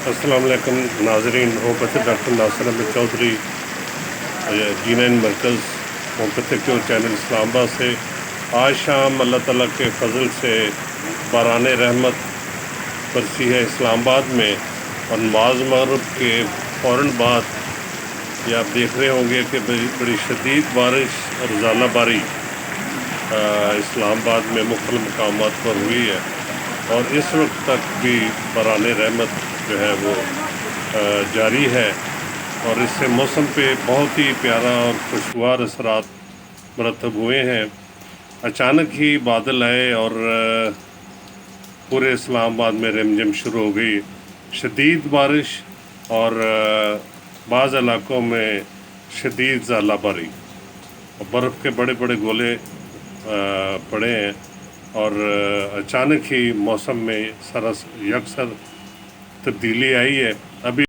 السلام علیکم ناظرین، ہومیوپیتھک ڈاکٹر ناصر احمد چودھری G9 مرکز ہومیوپیتھک کیور چینل اسلام آباد سے آج شام اللہ تعالیٰ کے فضل سے باران رحمت برسی ہے اسلام آباد میں، اور نماز مغرب کے فوراً بعد یہ آپ دیکھ رہے ہوں گے کہ بڑی شدید بارش اور ژالہ باری اسلام آباد میں مختلف مقامات پر ہوئی ہے، اور اس وقت تک بھی باران رحمت جو ہے وہ جاری ہے، اور اس سے موسم پہ بہت ہی پیارا اور خوشگوار اثرات مرتب ہوئے ہیں۔ اچانک ہی بادل آئے اور پورے اسلام آباد میں رم جم شروع ہو گئی، شدید بارش اور بعض علاقوں میں شدید ژالہ باری، برف کے بڑے بڑے گولے پڑے ہیں، اور اچانک ہی موسم میں یکسر تبدیلی آئی ہے۔ ابھی